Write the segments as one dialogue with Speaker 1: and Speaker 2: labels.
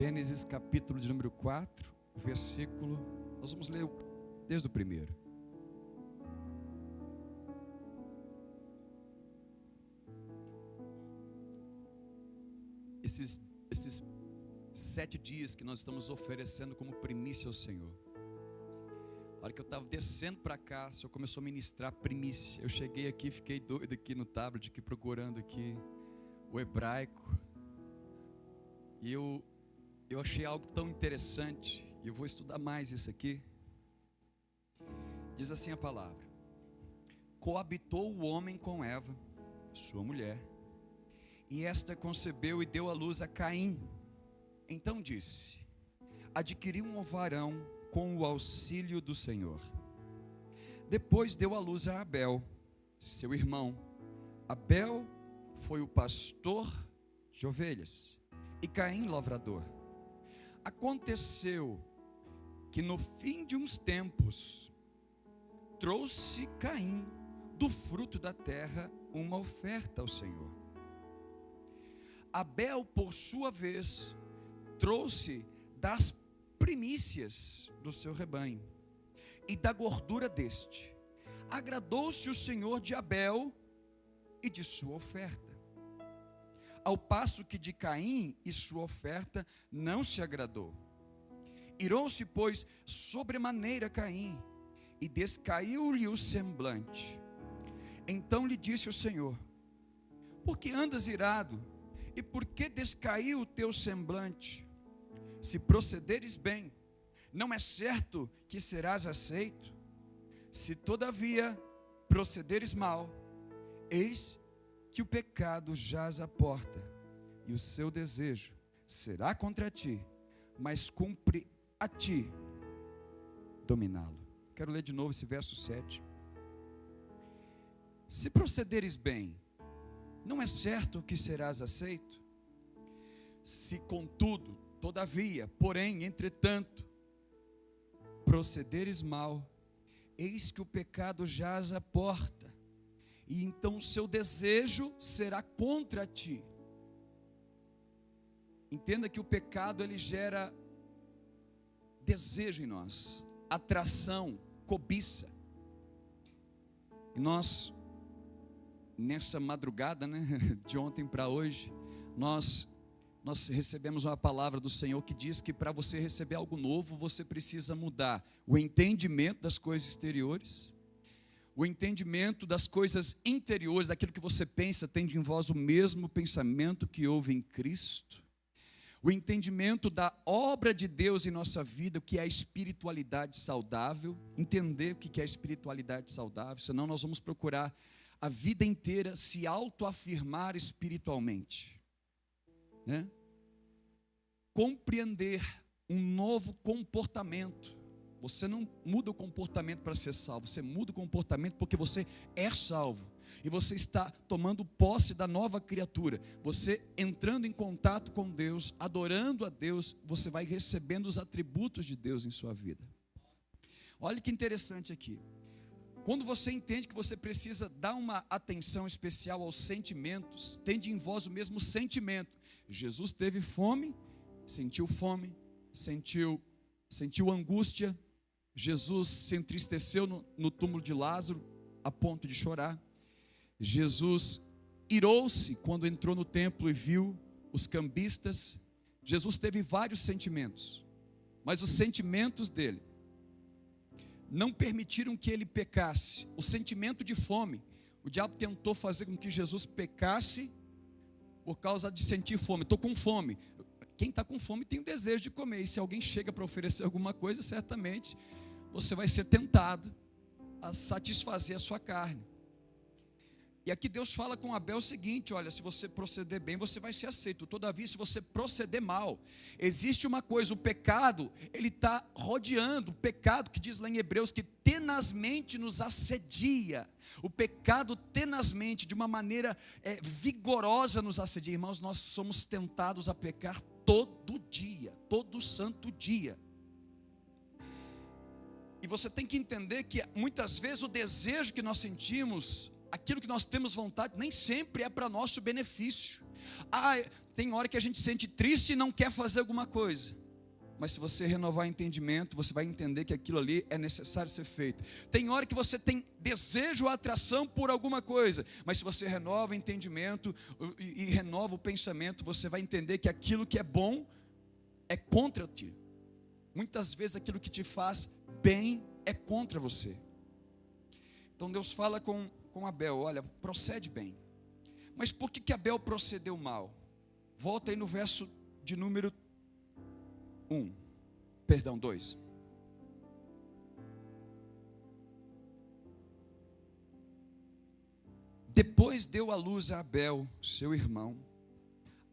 Speaker 1: Gênesis capítulo de número 4, versículo, nós vamos ler desde o primeiro. Esses 7 dias que nós estamos oferecendo como primícia ao Senhor. A hora que eu estava descendo para cá, o Senhor começou a ministrar primícia. Eu cheguei aqui, fiquei doido aqui no tablet, aqui procurando aqui o hebraico. E eu achei algo tão interessante, e eu vou estudar mais isso aqui. Diz assim a palavra: coabitou o homem com Eva, sua mulher, e esta concebeu e deu à luz a Caim. Então disse: adquiri um varão com o auxílio do Senhor. Depois deu à luz a Abel, seu irmão. Abel foi o pastor de ovelhas, e Caim lavrador. Aconteceu que no fim de uns tempos trouxe Caim do fruto da terra uma oferta ao Senhor. Abel, por sua vez, trouxe das primícias do seu rebanho e da gordura deste. Agradou-se o Senhor de Abel e de sua oferta, ao passo que de Caim e sua oferta não se agradou. Irou-se, pois, sobremaneira Caim, e descaiu-lhe o semblante. Então lhe disse o Senhor: por que andas irado? E por que descaiu o teu semblante? Se procederes bem, não é certo que serás aceito? Se todavia procederes mal, eis que o pecado jaz à porta, e o seu desejo será contra ti, mas cumpre a ti dominá-lo. Quero ler de novo esse verso 7. Se procederes bem, não é certo que serás aceito? Se contudo, todavia, porém, entretanto, procederes mal, eis que o pecado jaz à porta, e então o seu desejo será contra ti. Entenda que o pecado, ele gera desejo em nós, atração, cobiça. E nós, nessa madrugada, de ontem para hoje, nós recebemos uma palavra do Senhor que diz que para você receber algo novo, você precisa mudar o entendimento das coisas exteriores, o entendimento das coisas interiores, daquilo que você pensa, tende em vós o mesmo pensamento que houve em Cristo, o entendimento da obra de Deus em nossa vida, o que é a espiritualidade saudável, entender o que é a espiritualidade saudável, senão nós vamos procurar a vida inteira se autoafirmar espiritualmente, né? Compreender um novo comportamento. Você não muda o comportamento para ser salvo, você muda o comportamento porque você é salvo, e você está tomando posse da nova criatura, você entrando em contato com Deus, adorando a Deus, você vai recebendo os atributos de Deus em sua vida. Olha que interessante aqui. Quando você entende que você precisa dar uma atenção especial aos sentimentos, tende em vós o mesmo sentimento. Jesus teve fome, sentiu angústia. Jesus se entristeceu no túmulo de Lázaro, a ponto de chorar. Jesus irou-se quando entrou no templo e viu os cambistas. Jesus teve vários sentimentos, mas os sentimentos dele não permitiram que ele pecasse. O sentimento de fome, o diabo tentou fazer com que Jesus pecasse por causa de sentir fome. Estou com fome. Quem está com fome tem o desejo de comer, e se alguém chega para oferecer alguma coisa, certamente você vai ser tentado a satisfazer a sua carne. E aqui Deus fala com Abel o seguinte: olha, se você proceder bem, você vai ser aceito. Todavia, se você proceder mal, existe uma coisa, o pecado, ele está rodeando, o pecado que diz lá em Hebreus, que tenazmente nos assedia. O pecado tenazmente, de uma maneira vigorosa nos assedia. Irmãos, nós somos tentados a pecar todo dia, todo santo dia. E você tem que entender que muitas vezes o desejo que nós sentimos aquilo que nós temos vontade nem sempre é para nosso benefício. Tem hora que a gente se sente triste e não quer fazer alguma coisa. Mas se você renovar o entendimento, você vai entender que aquilo ali é necessário ser feito. Tem hora que você tem desejo ou atração por alguma coisa, mas se você renova o entendimento e renova o pensamento, você vai entender que aquilo que é bom é contra ti. Muitas vezes aquilo que te faz bem é contra você. Então Deus fala com Abel: olha, procede bem. Mas por que Abel procedeu mal? Volta aí no verso de número 2. Depois deu à luz a Abel, seu irmão.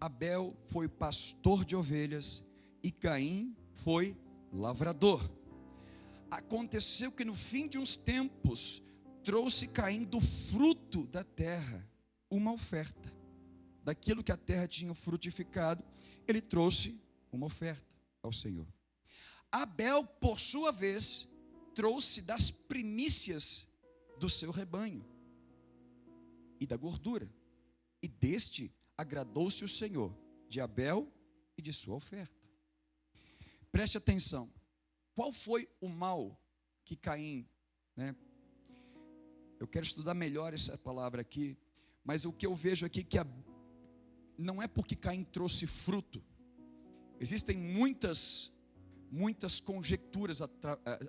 Speaker 1: Abel foi pastor de ovelhas e Caim foi lavrador. Aconteceu que no fim de uns tempos trouxe Caim do fruto da terra uma oferta. Daquilo que a terra tinha frutificado, ele trouxe uma oferta ao Senhor. Abel, por sua vez, trouxe das primícias do seu rebanho e da gordura, e deste agradou-se o Senhor, de Abel e de sua oferta. Preste atenção, qual foi o mal que Caim, eu quero estudar melhor essa palavra aqui, mas o que eu vejo aqui que não é porque Caim trouxe fruto. Existem muitas conjecturas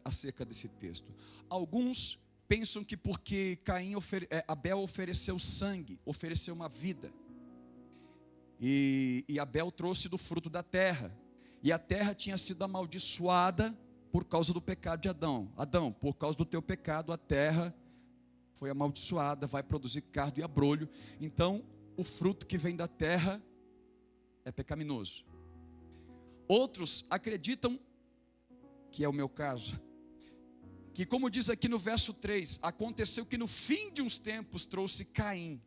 Speaker 1: acerca desse texto. Alguns pensam que porque Abel ofereceu sangue, ofereceu uma vida, e Abel trouxe do fruto da terra, e a terra tinha sido amaldiçoada por causa do pecado de Adão. Adão, por causa do teu pecado, a terra foi amaldiçoada, vai produzir cardo e abrolho, então o fruto que vem da terra é pecaminoso. Outros acreditam, que é o meu caso, que como diz aqui no verso 3, aconteceu que no fim de uns tempos trouxe Caim.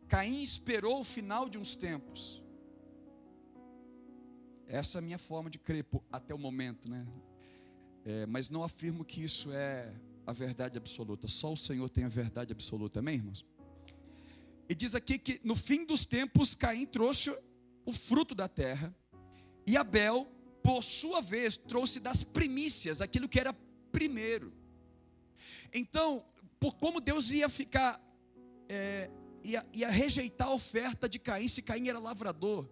Speaker 1: Caim esperou o final de uns tempos. Essa é a minha forma de crer até o momento, mas não afirmo que isso é a verdade absoluta. Só o Senhor tem a verdade absoluta, amém, irmãos? E diz aqui que no fim dos tempos Caim trouxe o fruto da terra, e Abel, por sua vez, trouxe das primícias, aquilo que era primeiro. Então, por como Deus ia ficar, ia rejeitar a oferta de Caim, se Caim era lavrador,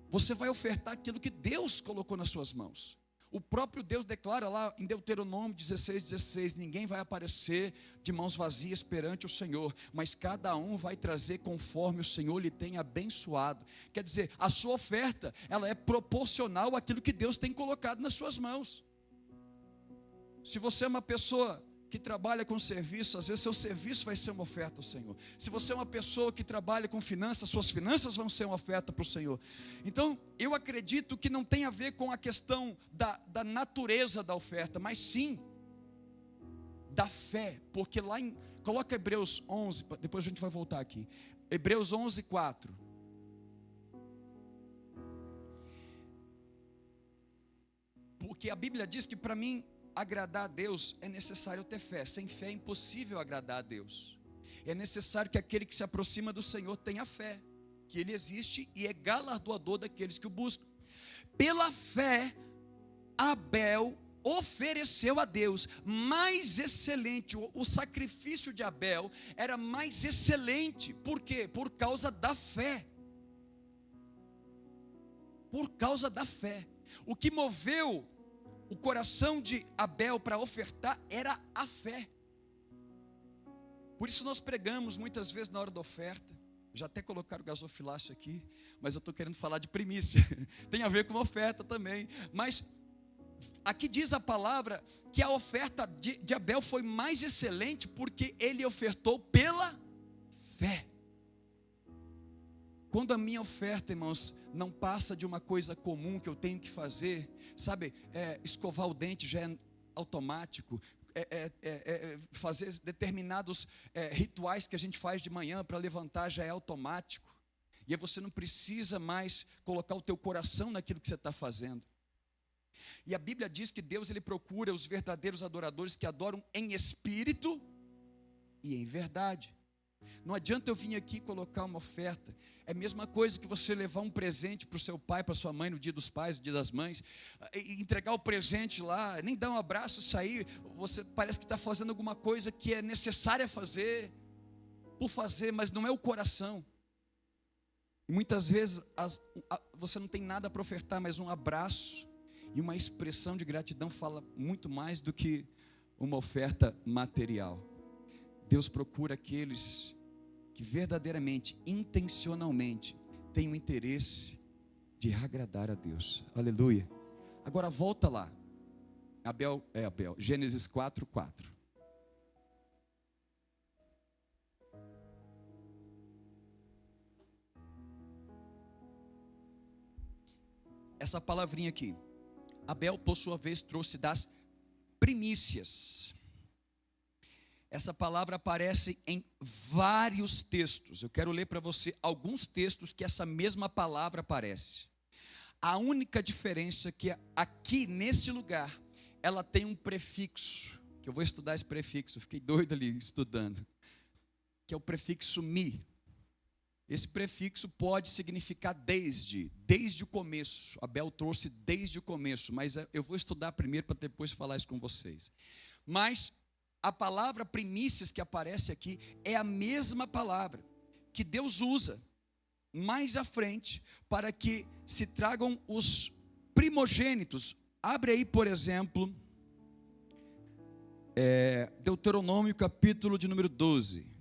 Speaker 1: você vai ofertar aquilo que Deus colocou nas suas mãos. O próprio Deus declara lá em Deuteronômio 16:16, ninguém vai aparecer de mãos vazias perante o Senhor, mas cada um vai trazer conforme o Senhor lhe tem abençoado. Quer dizer, a sua oferta, ela é proporcional àquilo que Deus tem colocado nas suas mãos. Se você é uma pessoa que trabalha com serviço, às vezes seu serviço vai ser uma oferta ao Senhor. Se você é uma pessoa que trabalha com finanças, suas finanças vão ser uma oferta para o Senhor. Então, eu acredito que não tem a ver com a questão da natureza da oferta, mas sim da fé, porque coloca Hebreus 11, depois a gente vai voltar aqui, Hebreus 11:4. Porque a Bíblia diz que para mim agradar a Deus é necessário ter fé. Sem fé é impossível agradar a Deus. É necessário que aquele que se aproxima do Senhor tenha fé, que Ele existe e é galardoador daqueles que o buscam. Pela fé, Abel ofereceu a Deus mais excelente. O sacrifício de Abel era mais excelente. Por quê? Por causa da fé. Por causa da fé. O que moveu o coração de Abel para ofertar era a fé. Por isso nós pregamos muitas vezes na hora da oferta. Já até colocaram o gasofilácio aqui, mas eu estou querendo falar de primícia. Tem a ver com oferta também. Mas aqui diz a palavra que a oferta de Abel foi mais excelente porque ele ofertou pela fé. Quando a minha oferta, irmãos, não passa de uma coisa comum que eu tenho que fazer, sabe, escovar o dente já é automático, fazer determinados rituais que a gente faz de manhã para levantar já é automático, e aí você não precisa mais colocar o teu coração naquilo que você está fazendo. E a Bíblia diz que Deus ele procura os verdadeiros adoradores que adoram em espírito e em verdade. Não adianta eu vir aqui colocar uma oferta. É a mesma coisa que você levar um presente para o seu pai, para sua mãe no dia dos pais, no dia das mães, e entregar o presente lá, nem dar um abraço, sair, você parece que está fazendo alguma coisa que é necessária fazer, por fazer, mas não é o coração. E muitas vezes você não tem nada para ofertar, mas um abraço e uma expressão de gratidão fala muito mais do que uma oferta material. Deus procura aqueles que verdadeiramente, intencionalmente, têm o interesse de agradar a Deus. Aleluia. Agora volta lá. Abel, Gênesis 4:4. Essa palavrinha aqui. Abel, por sua vez, trouxe das primícias. Essa palavra aparece em vários textos. Eu quero ler para você alguns textos que essa mesma palavra aparece. A única diferença é que aqui nesse lugar ela tem um prefixo, que eu vou estudar esse prefixo, eu fiquei doido ali estudando, que é o prefixo mi. Esse prefixo pode significar desde o começo. Abel trouxe desde o começo, mas eu vou estudar primeiro para depois falar isso com vocês. Mas a palavra primícias que aparece aqui é a mesma palavra que Deus usa mais à frente para que se tragam os primogênitos. Abre aí, por exemplo, Deuteronômio capítulo de número 12.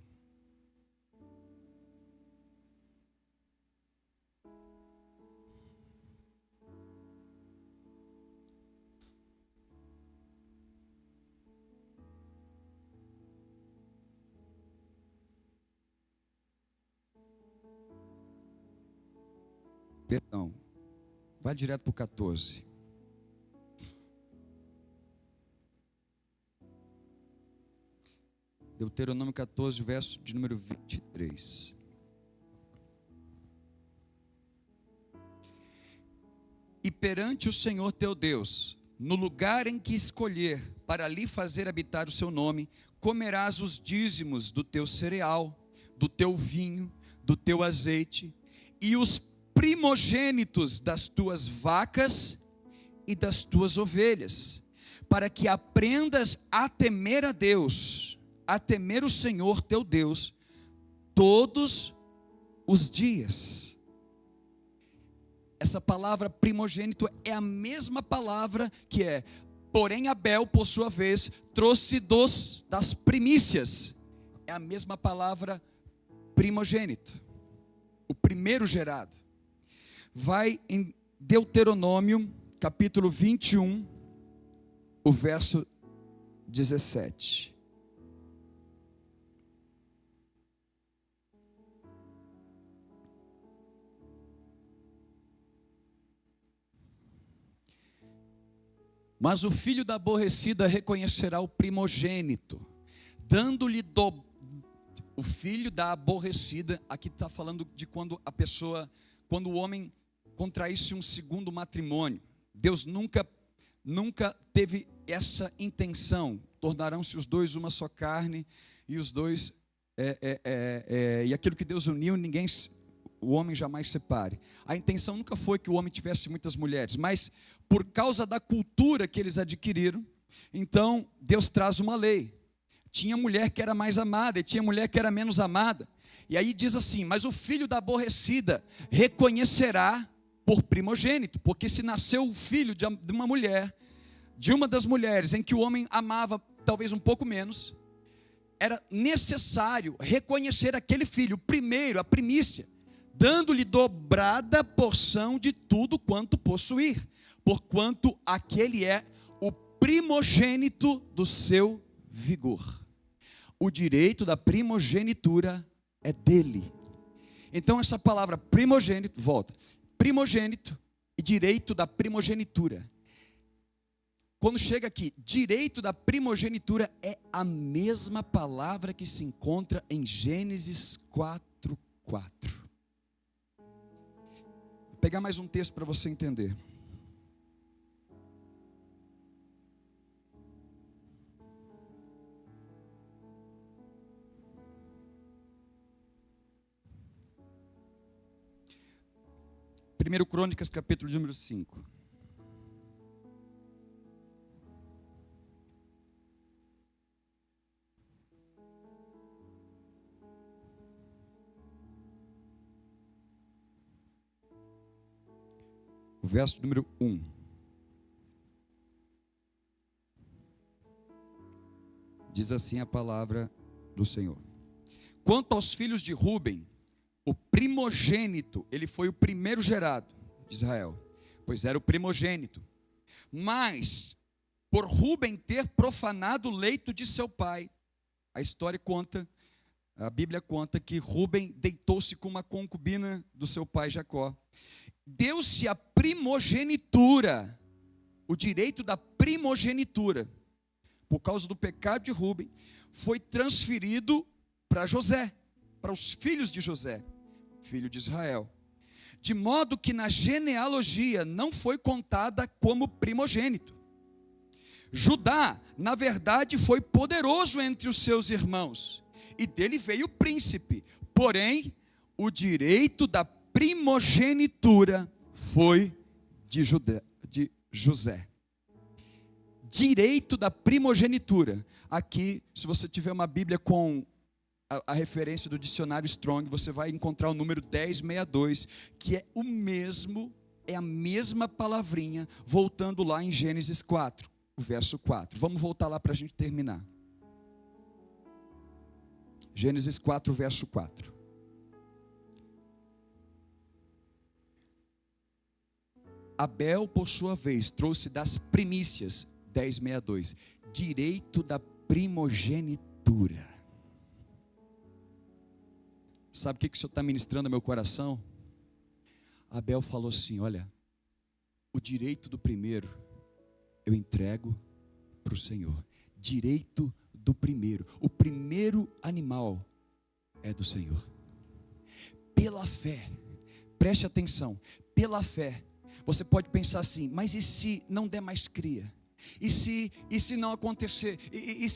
Speaker 1: Perdão, vai direto para o 14. Deuteronômio 14, verso de número 23. E perante o Senhor teu Deus, no lugar em que escolher para ali fazer habitar o seu nome, comerás os dízimos do teu cereal, do teu vinho, do teu azeite, e os primogênitos das tuas vacas e das tuas ovelhas, para que aprendas a temer a Deus, a temer o Senhor teu Deus, todos os dias. Essa palavra primogênito é a mesma palavra que porém Abel, por sua vez, trouxe das primícias. É a mesma palavra primogênito, o primeiro gerado. Vai em Deuteronômio, capítulo 21, o verso 17. Mas o filho da aborrecida reconhecerá o primogênito, dando-lhe o filho da aborrecida, aqui está falando de quando o homem contraísse um segundo matrimônio. Deus nunca teve essa intenção. Tornarão-se os dois uma só carne, e os dois e aquilo que Deus uniu, o homem jamais separe. A intenção nunca foi que o homem tivesse muitas mulheres, mas por causa da cultura que eles adquiriram, então Deus traz uma lei. Tinha mulher que era mais amada e tinha mulher que era menos amada. E aí diz assim: mas o filho da aborrecida reconhecerá por primogênito, porque se nasceu o filho de uma mulher, de uma das mulheres em que o homem amava talvez um pouco menos, era necessário reconhecer aquele filho, primeiro, a primícia, dando-lhe dobrada porção de tudo quanto possuir, porquanto aquele é o primogênito do seu vigor. O direito da primogenitura é dele. Então essa palavra primogênito, primogênito e direito da primogenitura. Quando chega aqui, direito da primogenitura é a mesma palavra que se encontra em Gênesis 4:4. Vou pegar mais um texto para você entender. 1 Crônicas, capítulo número 5. O verso número 1. Diz assim a palavra do Senhor. Quanto aos filhos de Ruben, o primogênito, ele foi o primeiro gerado de Israel, pois era o primogênito. Mas, por Ruben ter profanado o leito de seu pai, a história conta, a Bíblia conta que Ruben deitou-se com uma concubina do seu pai Jacó. Deu-se a primogenitura, o direito da primogenitura, por causa do pecado de Ruben, foi transferido para José, para os filhos de José, filho de Israel. De modo que na genealogia não foi contada como primogênito. Judá, na verdade, foi poderoso entre os seus irmãos, e dele veio o príncipe. Porém, o direito da primogenitura foi de José. Direito da primogenitura. Aqui, se você tiver uma Bíblia com a referência do dicionário Strong, você vai encontrar o número 1062, que é o mesmo, é a mesma palavrinha, voltando lá em Gênesis 4, o verso 4. Vamos voltar lá para a gente terminar. Gênesis 4, verso 4. Abel, por sua vez, trouxe das primícias, 1062, direito da primogenitura. Sabe o que o Senhor está ministrando ao meu coração? Abel falou assim: olha, o direito do primeiro eu entrego para o Senhor. Direito do primeiro. O primeiro animal é do Senhor. Pela fé, preste atenção, pela fé, você pode pensar assim: mas e se não der mais cria? E se não acontecer? E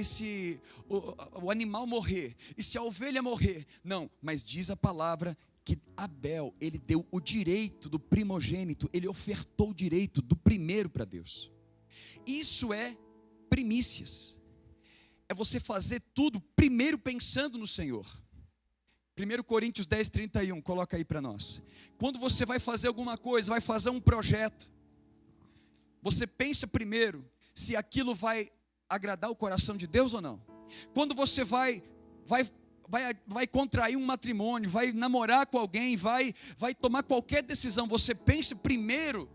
Speaker 1: se o animal morrer? E se a ovelha morrer? Não, mas diz a palavra que Abel, ele deu o direito do primogênito, ele ofertou o direito do primeiro para Deus. Isso é primícias. É você fazer tudo primeiro pensando no Senhor. 1 Coríntios 10, 31, coloca aí para nós. Quando você vai fazer alguma coisa, vai fazer um projeto, você pensa primeiro se aquilo vai agradar o coração de Deus ou não. Quando você vai contrair um matrimônio, vai namorar com alguém, vai tomar qualquer decisão, você pensa primeiro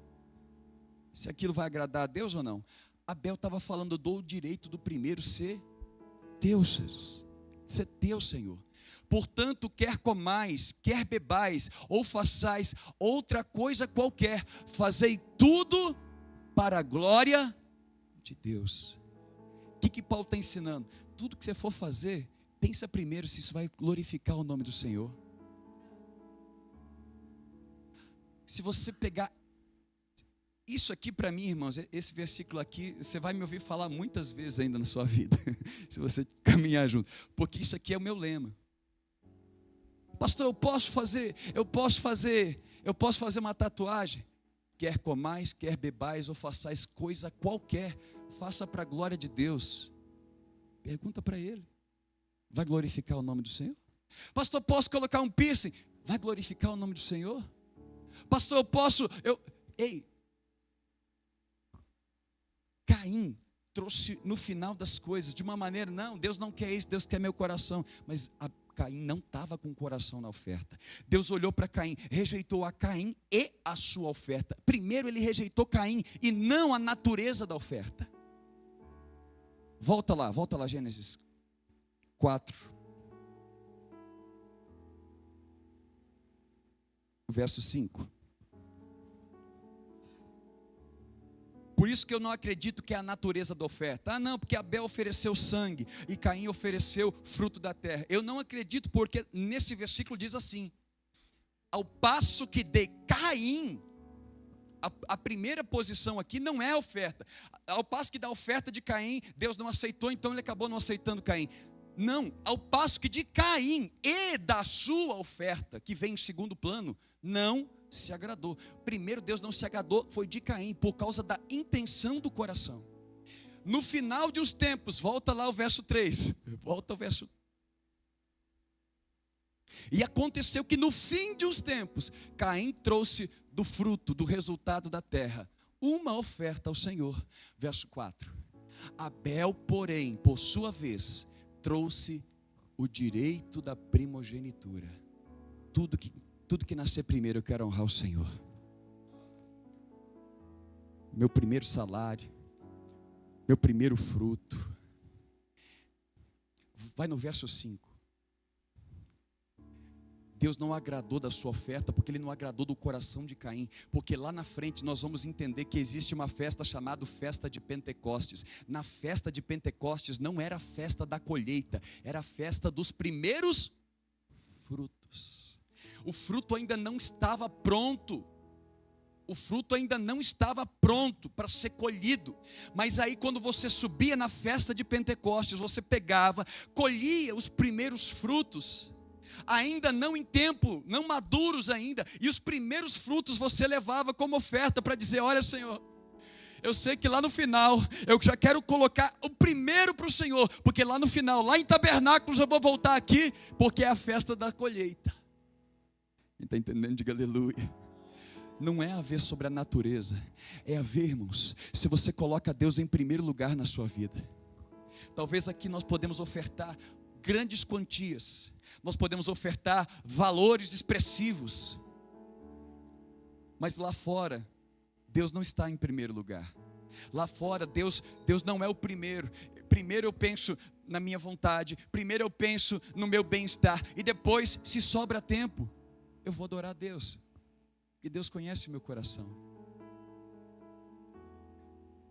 Speaker 1: se aquilo vai agradar a Deus ou não. Abel estava falando do direito do primeiro ser teu, Jesus, ser teu, Senhor. Portanto, quer comais, quer bebais, ou façais outra coisa qualquer, fazei tudo para a glória de Deus. O que Paulo está ensinando? Tudo que você for fazer, pensa primeiro se isso vai glorificar o nome do Senhor. Se você pegar isso aqui para mim, irmãos, esse versículo aqui, você vai me ouvir falar muitas vezes ainda na sua vida, se você caminhar junto, porque isso aqui é o meu lema. Pastor, eu posso fazer uma tatuagem? Quer comais, quer bebais ou façais coisa qualquer, faça para a glória de Deus. Pergunta para ele. Vai glorificar o nome do Senhor? Pastor, posso colocar um piercing? Vai glorificar o nome do Senhor? Pastor, Caim trouxe no final das coisas, de uma maneira, não, Deus não quer isso, Deus quer meu coração, mas Caim não estava com o coração na oferta. Deus olhou para Caim, rejeitou a Caim e a sua oferta. Primeiro ele rejeitou Caim e não a natureza da oferta. Volta lá, Gênesis 4. Verso 5. Por isso que eu não acredito que é a natureza da oferta. Ah, não, porque Abel ofereceu sangue e Caim ofereceu fruto da terra. Eu não acredito, porque nesse versículo diz assim: ao passo que de Caim, a primeira posição aqui não é a oferta. Ao passo que da oferta de Caim, Deus não aceitou, então ele acabou não aceitando Caim. Não, ao passo que de Caim e da sua oferta, que vem em segundo plano, não se agradou. Primeiro, Deus não se agradou, foi de Caim, por causa da intenção do coração. No final de os tempos, volta lá o verso 3, volta ao verso 3. E aconteceu que no fim de os tempos, Caim trouxe do fruto, do resultado da terra, uma oferta ao Senhor. Verso 4. Abel, porém, por sua vez, trouxe o direito da primogenitura. Tudo que nascer primeiro, eu quero honrar o Senhor. Meu primeiro salário, meu primeiro fruto. Vai no verso 5. Deus não agradou da sua oferta, porque Ele não agradou do coração de Caim, porque lá na frente nós vamos entender que existe uma festa chamada festa de Pentecostes. Na festa de Pentecostes não era a festa da colheita, era a festa dos primeiros frutos. O fruto ainda não estava pronto, o fruto ainda não estava pronto para ser colhido, mas aí quando você subia na festa de Pentecostes, você pegava, colhia os primeiros frutos, ainda não em tempo, não maduros ainda, e os primeiros frutos você levava como oferta para dizer: olha, Senhor, eu sei que lá no final eu já quero colocar o primeiro para o Senhor, porque lá no final, lá em Tabernáculos, eu vou voltar aqui, porque é a festa da colheita. Quem está entendendo, diga aleluia. Não é a ver sobre a natureza, é a ver, irmãos, se você coloca Deus em primeiro lugar na sua vida. Talvez aqui nós podemos ofertar grandes quantias, nós podemos ofertar valores expressivos, mas lá fora Deus não está em primeiro lugar. Lá fora Deus não é o primeiro. Primeiro eu penso na minha vontade, primeiro eu penso no meu bem-estar, e depois, se sobra tempo, eu vou adorar a Deus, porque Deus conhece o meu coração.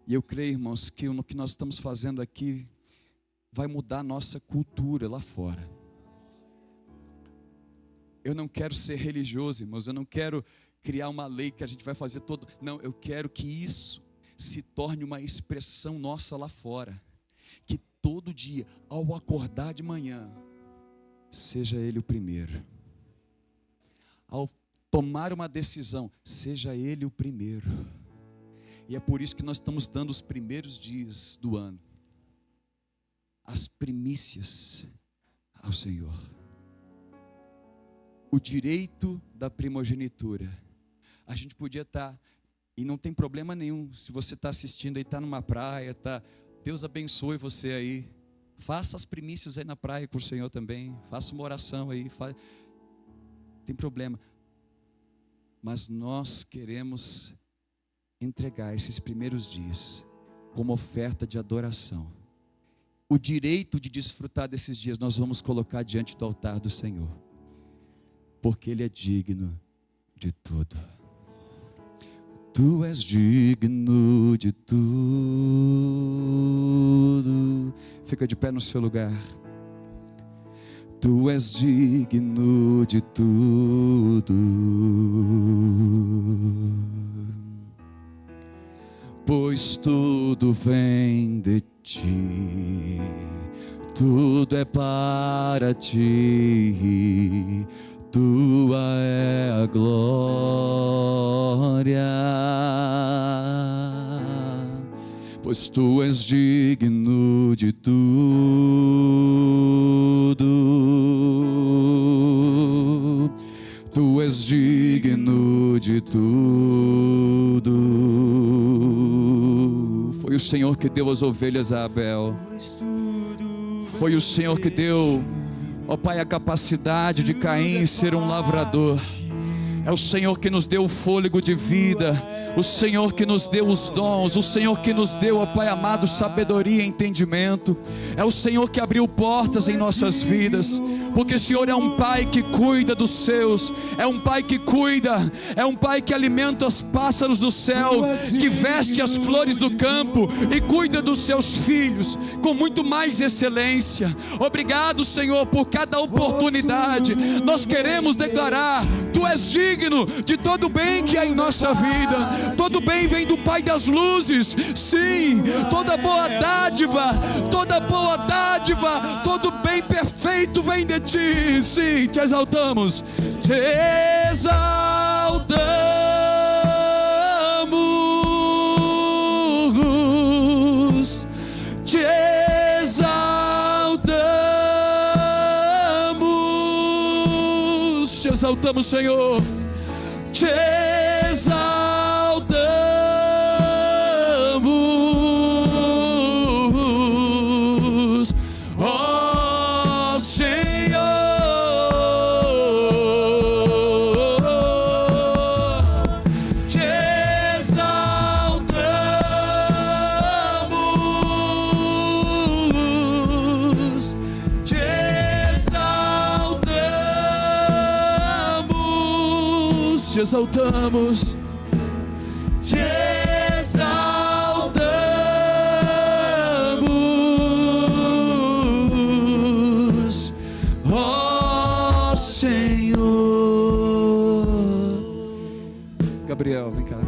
Speaker 1: E eu creio, irmãos, que o que nós estamos fazendo aqui vai mudar a nossa cultura lá fora. Eu não quero ser religioso, irmãos, eu não quero criar uma lei que a gente vai fazer todo. Não, eu quero que isso se torne uma expressão nossa lá fora. Que todo dia, ao acordar de manhã, seja Ele o primeiro. Ao tomar uma decisão, seja Ele o primeiro. E é por isso que nós estamos dando os primeiros dias do ano, as primícias ao Senhor. O direito da primogenitura. A gente podia estar, e não tem problema nenhum, se você está assistindo aí, está numa praia, Deus abençoe você aí. Faça as primícias aí na praia com o Senhor também. Faça uma oração aí. Não tem problema. Mas nós queremos entregar esses primeiros dias como oferta de adoração. O direito de desfrutar desses dias nós vamos colocar diante do altar do Senhor, porque Ele é digno de tudo. Tu és digno de tudo. Fica de pé no seu lugar. Tu és digno de tudo, pois tudo vem de ti, tudo é para ti, tua é a glória, pois tu és digno de tudo, tu és digno de tudo. Foi o Senhor que deu as ovelhas a Abel, foi o Senhor que deu, ó Pai, a capacidade de Caim ser um lavrador. É o Senhor que nos deu o fôlego de vida, o Senhor que nos deu os dons, o Senhor que nos deu, ó Pai amado, sabedoria e entendimento. É o Senhor que abriu portas em nossas vidas, porque o Senhor é um Pai que cuida dos seus, é um Pai que cuida, é um Pai que alimenta os pássaros do céu, que veste as flores do campo e cuida dos seus filhos com muito mais excelência. Obrigado, Senhor, por cada oportunidade. Nós queremos declarar: Tu és digno de todo bem que há em nossa vida. Todo bem vem do Pai das luzes. Sim, toda boa dádiva, todo bem perfeito vem de Ti. Sim, te exaltamos, te exaltamos. exaltamos, Senhor. Te exaltamos, ó Senhor. Te exaltamos, te exaltamos, te exaltamos, te exaltamos, ó Senhor. Gabriel, vem cá.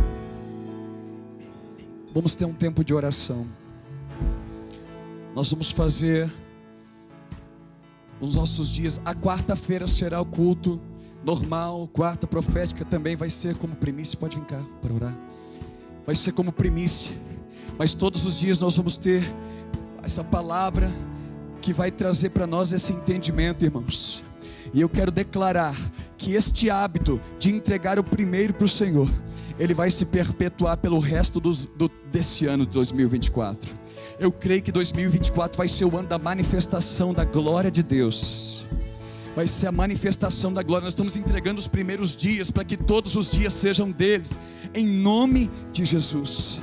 Speaker 1: Vamos ter um tempo de oração. Nós vamos fazer os nossos dias. A quarta-feira será o culto normal, quarta profética também vai ser como primícia. Pode vir cá para orar. Vai ser como primícia, mas todos os dias nós vamos ter essa palavra que vai trazer para nós esse entendimento, irmãos. E eu quero declarar que este hábito de entregar o primeiro para o Senhor, ele vai se perpetuar pelo resto desse ano de 2024. Eu creio que 2024 vai ser o ano da manifestação da glória de Deus. Vai ser a manifestação da glória. Nós estamos entregando os primeiros dias para que todos os dias sejam deles, em nome de Jesus.